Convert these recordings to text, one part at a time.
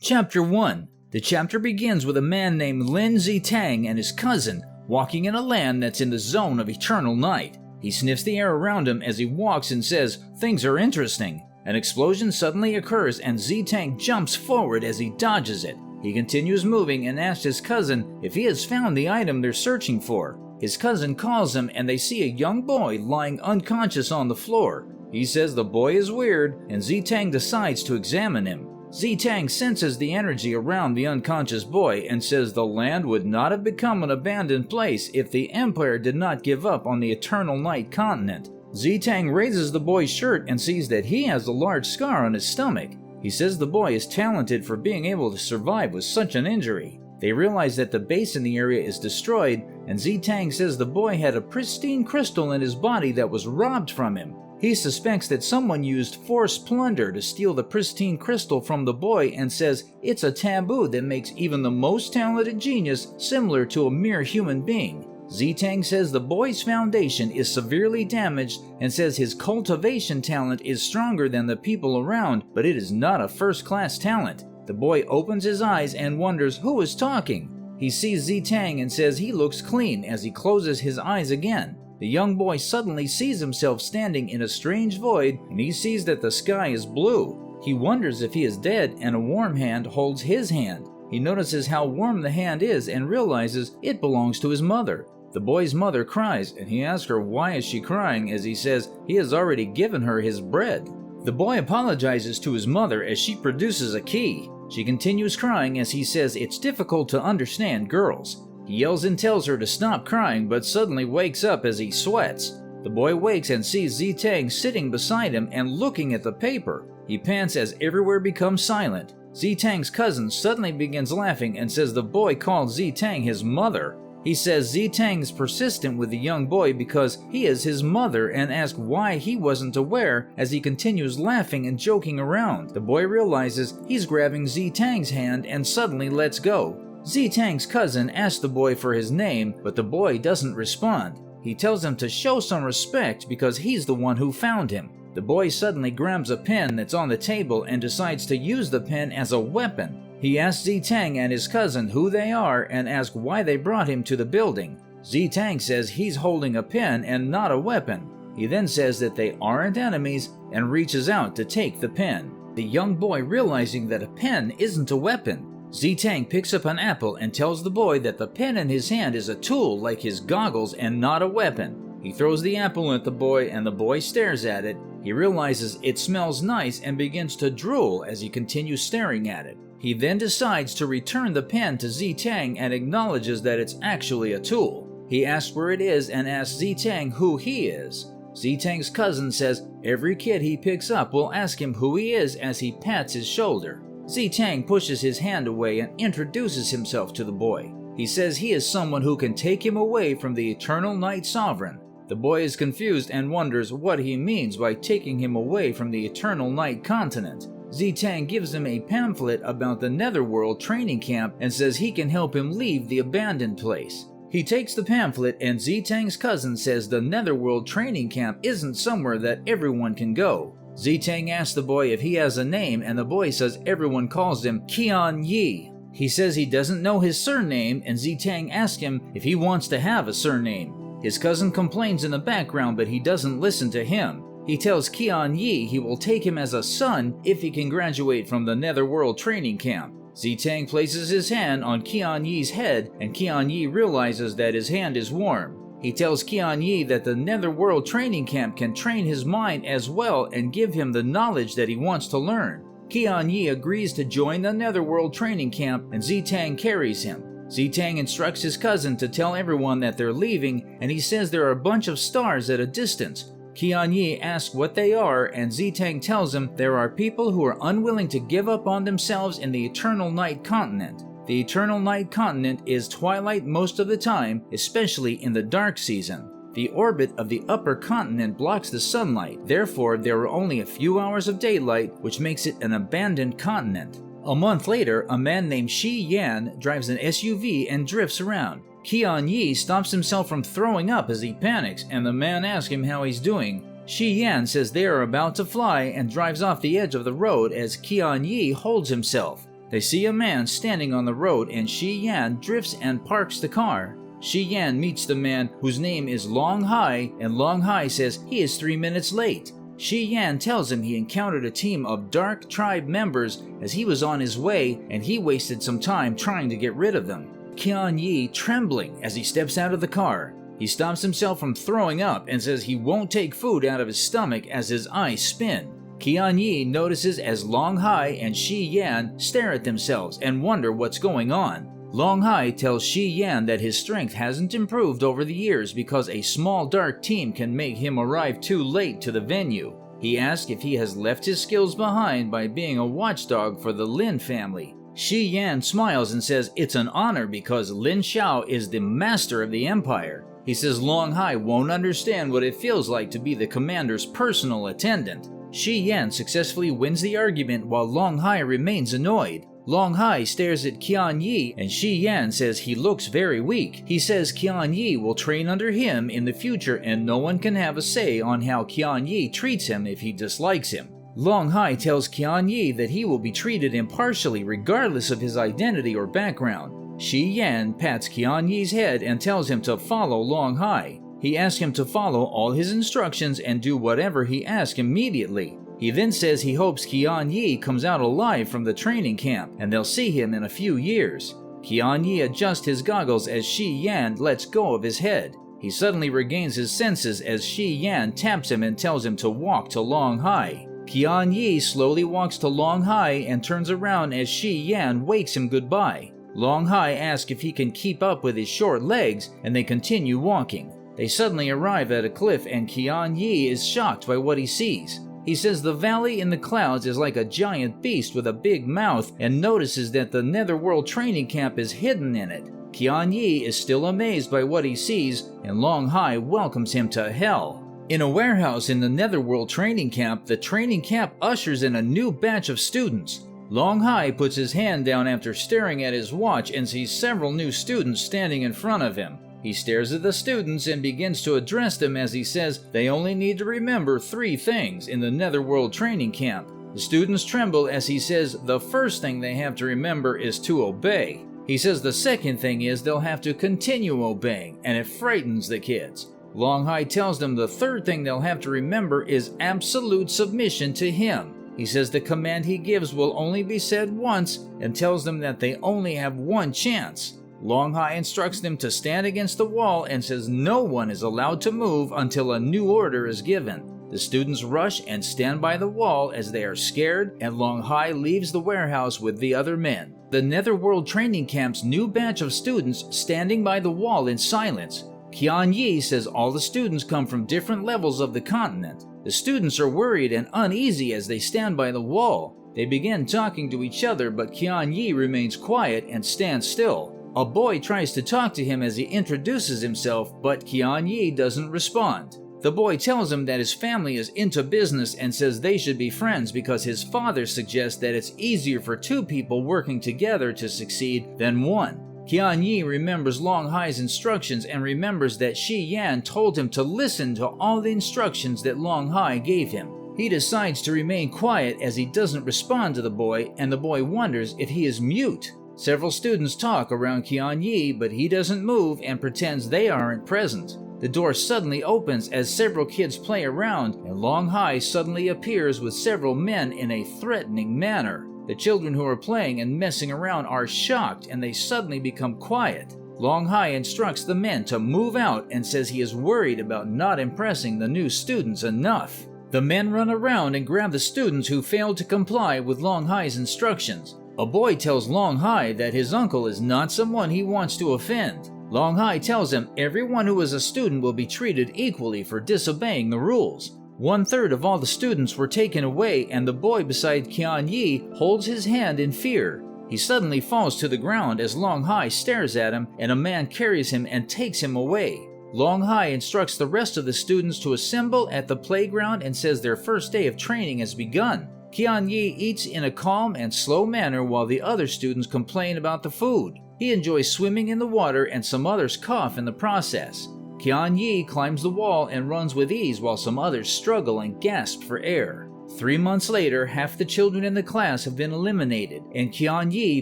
Chapter 1. The chapter begins with a man named Lin Zitang and his cousin walking in a land that's in the zone of eternal night. He sniffs the air around him as he walks and says, "Things are interesting." An explosion suddenly occurs and Zitang jumps forward as he dodges it. He continues moving and asks his cousin if he has found the item they're searching for. His cousin calls him and they see a young boy lying unconscious on the floor. He says the boy is weird and Zitang decides to examine him. Zitang senses the energy around the unconscious boy and says the land would not have become an abandoned place if the Empire did not give up on the Eternal Night continent. Zitang raises the boy's shirt and sees that he has a large scar on his stomach. He says the boy is talented for being able to survive with such an injury. They realize that the base in the area is destroyed, and Zitang says the boy had a pristine crystal in his body that was robbed from him. He suspects that someone used forced plunder to steal the pristine crystal from the boy and says it's a taboo that makes even the most talented genius similar to a mere human being. Zitang says the boy's foundation is severely damaged and says his cultivation talent is stronger than the people around, but it is not a first-class talent. The boy opens his eyes and wonders who is talking. He sees Zitang and says he looks clean as he closes his eyes again. The young boy suddenly sees himself standing in a strange void and he sees that the sky is blue. He wonders if he is dead and a warm hand holds his hand. He notices how warm the hand is and realizes it belongs to his mother. The boy's mother cries and he asks her why is she crying as he says he has already given her his bread. The boy apologizes to his mother as she produces a key. She continues crying as he says it's difficult to understand girls. He yells and tells her to stop crying but suddenly wakes up as he sweats. The boy wakes and sees Zitang sitting beside him and looking at the paper. He pants as everywhere becomes silent. Zitang's cousin suddenly begins laughing and says the boy called Zitang his mother. He says Zitang is persistent with the young boy because he is his mother and asks why he wasn't aware as he continues laughing and joking around. The boy realizes he's grabbing Zitang's hand and suddenly lets go. Zitang's cousin asks the boy for his name, but the boy doesn't respond. He tells him to show some respect because he's the one who found him. The boy suddenly grabs a pen that's on the table and decides to use the pen as a weapon. He asks Zitang and his cousin who they are and asks why they brought him to the building. Zitang says he's holding a pen and not a weapon. He then says that they aren't enemies and reaches out to take the pen. The young boy realizing that a pen isn't a weapon. Zitang picks up an apple and tells the boy that the pen in his hand is a tool like his goggles and not a weapon. He throws the apple at the boy and the boy stares at it. He realizes it smells nice and begins to drool as he continues staring at it. He then decides to return the pen to Zitang and acknowledges that it's actually a tool. He asks where it is and asks Zitang who he is. Zitang's cousin says every kid he picks up will ask him who he is as he pats his shoulder. Zitang pushes his hand away and introduces himself to the boy. He says he is someone who can take him away from the Eternal Night Sovereign. The boy is confused and wonders what he means by taking him away from the Eternal Night continent. Zitang gives him a pamphlet about the Netherworld training camp and says he can help him leave the abandoned place. He takes the pamphlet and Zitang's cousin says the Netherworld training camp isn't somewhere that everyone can go. Zitang asks the boy if he has a name and the boy says everyone calls him Qian Yi. He says he doesn't know his surname and Zitang asks him if he wants to have a surname. His cousin complains in the background but he doesn't listen to him. He tells Qian Yi he will take him as a son if he can graduate from the Netherworld training camp. Zitang places his hand on Qian Yi's head and Qian Yi realizes that his hand is warm. He tells Qian Yi that the Netherworld training camp can train his mind as well and give him the knowledge that he wants to learn. Qian Yi agrees to join the Netherworld training camp and Zitang carries him. Zitang instructs his cousin to tell everyone that they're leaving and he says there are a bunch of stars at a distance. Qian Yi asks what they are and Zitang tells him there are people who are unwilling to give up on themselves in the Eternal Night continent. The Eternal Night continent is twilight most of the time, especially in the dark season. The orbit of the upper continent blocks the sunlight, therefore there are only a few hours of daylight, which makes it an abandoned continent. A month later, a man named Shi Yan drives an SUV and drifts around. Qian Yi stops himself from throwing up as he panics, and the man asks him how he's doing. Shi Yan says they are about to fly and drives off the edge of the road as Qian Yi holds himself. They see a man standing on the road and Shi Yan drifts and parks the car. Shi Yan meets the man whose name is Long Hai, and Long Hai says he is 3 minutes late. Shi Yan tells him he encountered a team of Dark Tribe members as he was on his way and he wasted some time trying to get rid of them. Qian Yi trembling as he steps out of the car. He stops himself from throwing up and says he won't take food out of his stomach as his eyes spin. Qian Yi notices as Long Hai and Shi Yan stare at themselves and wonder what's going on. Long Hai tells Shi Yan that his strength hasn't improved over the years because a small dark team can make him arrive too late to the venue. He asks if he has left his skills behind by being a watchdog for the Lin family. Shi Yan smiles and says it's an honor because Lin Xiao is the master of the empire. He says Long Hai won't understand what it feels like to be the commander's personal attendant. Shi Yan successfully wins the argument while Long Hai remains annoyed. Long Hai stares at Qian Yi and Shi Yan says he looks very weak. He says Qian Yi will train under him in the future and no one can have a say on how Qian Yi treats him if he dislikes him. Long Hai tells Qian Yi that he will be treated impartially regardless of his identity or background. Shi Yan pats Qian Yi's head and tells him to follow Long Hai. He asks him to follow all his instructions and do whatever he asks immediately. He then says he hopes Qian Yi comes out alive from the training camp and they'll see him in a few years. Qian Yi adjusts his goggles as Shi Yan lets go of his head. He suddenly regains his senses as Shi Yan taps him and tells him to walk to Long Hai. Qian Yi slowly walks to Long Hai and turns around as Shi Yan wakes him goodbye. Long Hai asks if he can keep up with his short legs and they continue walking. They suddenly arrive at a cliff and Qian Yi is shocked by what he sees. He says the valley in the clouds is like a giant beast with a big mouth and notices that the Netherworld training camp is hidden in it. Qian Yi is still amazed by what he sees and Long Hai welcomes him to hell. In a warehouse in the Netherworld training camp, the training camp ushers in a new batch of students. Long Hai puts his hand down after staring at his watch and sees several new students standing in front of him. He stares at the students and begins to address them as he says they only need to remember 3 things in the Netherworld training camp. The students tremble as he says the first thing they have to remember is to obey. He says the second thing is they'll have to continue obeying, and it frightens the kids. Long Hai tells them the third thing they'll have to remember is absolute submission to him. He says the command he gives will only be said once and tells them that they only have one chance. Long Hai instructs them to stand against the wall and says no one is allowed to move until a new order is given. The students rush and stand by the wall as they are scared, and Long Hai leaves the warehouse with the other men. The Netherworld training camp's new batch of students standing by the wall in silence. Qian Yi says all the students come from different levels of the continent. The students are worried and uneasy as they stand by the wall. They begin talking to each other, but Qian Yi remains quiet and stands still. A boy tries to talk to him as he introduces himself, but Qian Yi doesn't respond. The boy tells him that his family is into business and says they should be friends because his father suggests that it's easier for 2 people working together to succeed than one. Qian Yi remembers Long Hai's instructions and remembers that Shi Yan told him to listen to all the instructions that Long Hai gave him. He decides to remain quiet as he doesn't respond to the boy, and the boy wonders if he is mute. Several students talk around Qian Yi, but he doesn't move and pretends they aren't present. The door suddenly opens as several kids play around, and Long Hai suddenly appears with several men in a threatening manner. The children who are playing and messing around are shocked and they suddenly become quiet. Long Hai instructs the men to move out and says he is worried about not impressing the new students enough. The men run around and grab the students who failed to comply with Long Hai's instructions. A boy tells Long Hai that his uncle is not someone he wants to offend. Long Hai tells him everyone who is a student will be treated equally for disobeying the rules. 1/3 of all the students were taken away, and the boy beside Qian Yi holds his hand in fear. He suddenly falls to the ground as Long Hai stares at him, and a man carries him and takes him away. Long Hai instructs the rest of the students to assemble at the playground and says their first day of training has begun. Qian Yi eats in a calm and slow manner while the other students complain about the food. He enjoys swimming in the water and some others cough in the process. Qian Yi climbs the wall and runs with ease while some others struggle and gasp for air. 3 months later, half the children in the class have been eliminated, and Qian Yi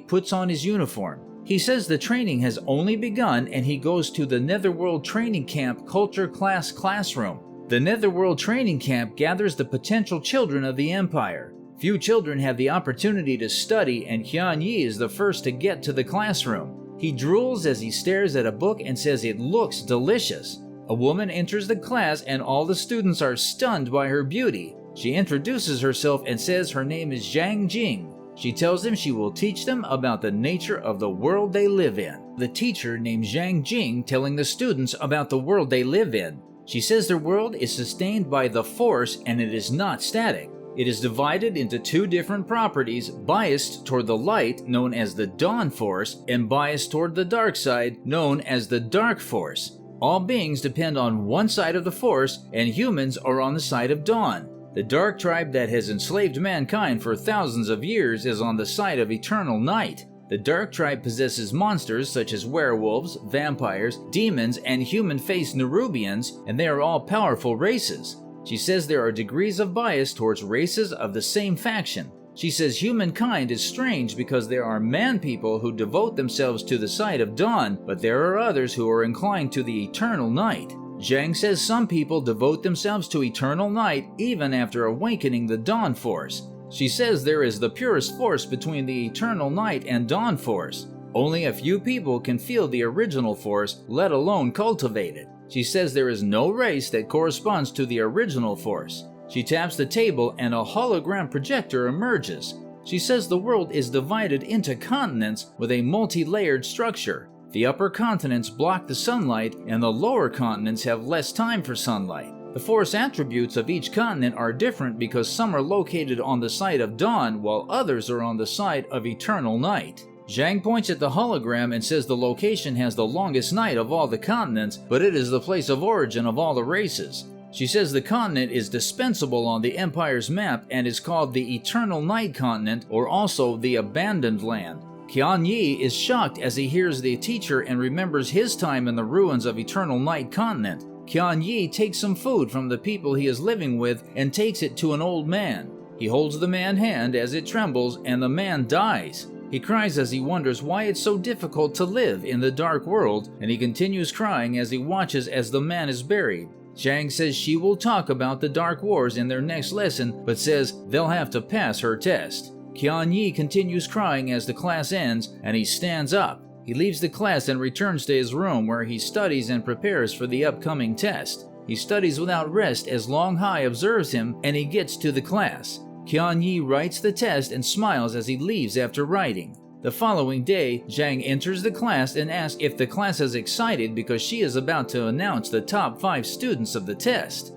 puts on his uniform. He says the training has only begun and he goes to the Netherworld Training Camp Culture Class classroom. The Netherworld Training Camp gathers the potential children of the Empire. Few children have the opportunity to study, and Qian Yi is the first to get to the classroom. He drools as he stares at a book and says it looks delicious. A woman enters the class and all the students are stunned by her beauty. She introduces herself and says her name is Zhang Jing. She tells them she will teach them about the nature of the world they live in. The teacher named Zhang Jing telling the students about the world they live in. She says their world is sustained by the Force and it is not static. It is divided into 2 different properties, biased toward the light, known as the Dawn Force, and biased toward the dark side, known as the Dark Force. All beings depend on one side of the Force, and humans are on the side of Dawn. The Dark Tribe that has enslaved mankind for thousands of years is on the side of eternal night. The Dark Tribe possesses monsters such as werewolves, vampires, demons, and human-faced Nerubians, and they are all powerful races. She says there are degrees of bias towards races of the same faction. She says humankind is strange because there are man-people who devote themselves to the side of dawn, but there are others who are inclined to the eternal night. Zhang says some people devote themselves to eternal night even after awakening the Dawn Force. She says there is the purest force between the eternal night and Dawn Force. Only a few people can feel the original force, let alone cultivate it. She says there is no race that corresponds to the original force. She taps the table and a hologram projector emerges. She says the world is divided into continents with a multi-layered structure. The upper continents block the sunlight and the lower continents have less time for sunlight. The force attributes of each continent are different because some are located on the side of dawn while others are on the side of eternal night. Zhang points at the hologram and says the location has the longest night of all the continents, but it is the place of origin of all the races. She says the continent is dispensable on the Empire's map and is called the Eternal Night Continent, or also the Abandoned Land. Qian Yi is shocked as he hears the teacher and remembers his time in the ruins of Eternal Night Continent. Qian Yi takes some food from the people he is living with and takes it to an old man. He holds the man's hand as it trembles and the man dies. He cries as he wonders why it's so difficult to live in the dark world, and he continues crying as he watches as the man is buried. Zhang says she will talk about the Dark Wars in their next lesson, but says they'll have to pass her test. Qian Yi continues crying as the class ends, and he stands up. He leaves the class and returns to his room where he studies and prepares for the upcoming test. He studies without rest as Long Hai observes him, and he gets to the class. Qian Yi writes the test and smiles as he leaves after writing. The following day, Zhang enters the class and asks if the class is excited because she is about to announce the top 5 students of the test.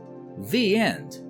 The end.